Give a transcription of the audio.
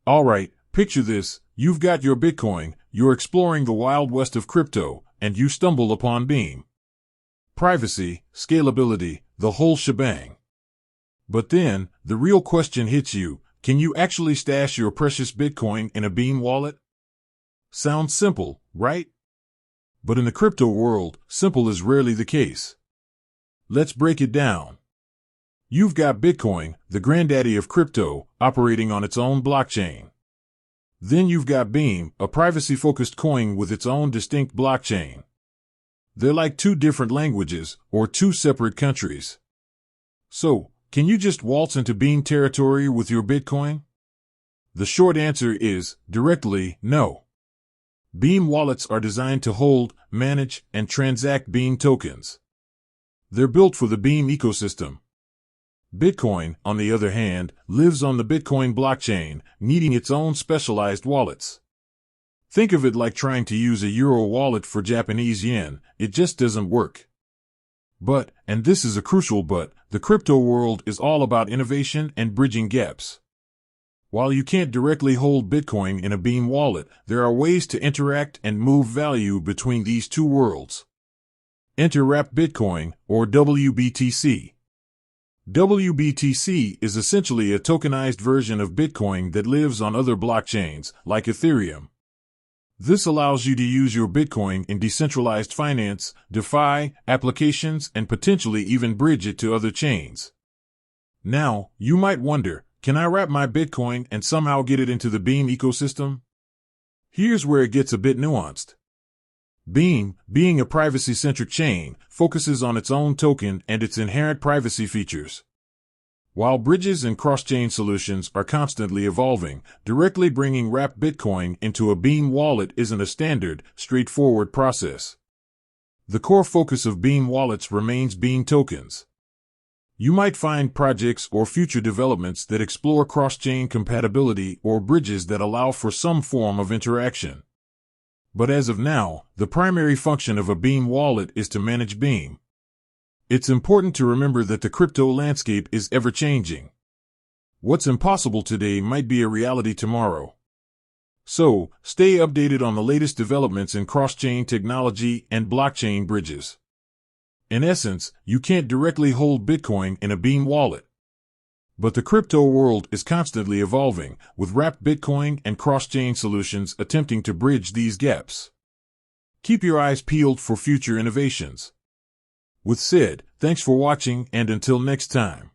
Alright, picture this, you've got your Bitcoin, you're exploring the wild west of crypto, and you stumble upon Beam. Privacy, scalability, the whole shebang. But then, the real question hits you, can you actually stash your precious Bitcoin in a Beam wallet? Sounds simple, right? But in the crypto world, simple is rarely the case. Let's break it down. You've got Bitcoin, the granddaddy of crypto, operating on its own blockchain. Then you've got Beam, a privacy-focused coin with its own distinct blockchain. They're like two different languages, or two separate countries. So, can you just waltz into Beam territory with your Bitcoin? The short answer is, directly, no. Beam wallets are designed to hold, manage, and transact Beam tokens. They're built for the Beam ecosystem. Bitcoin, on the other hand, lives on the Bitcoin blockchain, needing its own specialized wallets. Think of it like trying to use a euro wallet for Japanese yen, it just doesn't work. But, and this is a crucial but, the crypto world is all about innovation and bridging gaps. While you can't directly hold Bitcoin in a Beam wallet, there are ways to interact and move value between these two worlds. Enter Wrapped Bitcoin, or WBTC. WBTC is essentially a tokenized version of Bitcoin that lives on other blockchains, like Ethereum. This allows you to use your Bitcoin in decentralized finance, DeFi, applications, and potentially even bridge it to other chains. Now, you might wonder, can I wrap my Bitcoin and somehow get it into the Beam ecosystem? Here's where it gets a bit nuanced. Beam, being a privacy-centric chain, focuses on its own token and its inherent privacy features. While bridges and cross-chain solutions are constantly evolving, directly bringing wrapped Bitcoin into a Beam wallet isn't a standard, straightforward process. The core focus of Beam wallets remains Beam tokens. You might find projects or future developments that explore cross-chain compatibility or bridges that allow for some form of interaction. But as of now, the primary function of a Beam wallet is to manage Beam. It's important to remember that the crypto landscape is ever-changing. What's impossible today might be a reality tomorrow. So, stay updated on the latest developments in cross-chain technology and blockchain bridges. In essence, you can't directly hold Bitcoin in a Beam wallet. But the crypto world is constantly evolving, with wrapped Bitcoin and cross-chain solutions attempting to bridge these gaps. Keep your eyes peeled for future innovations. With said, thanks for watching and until next time.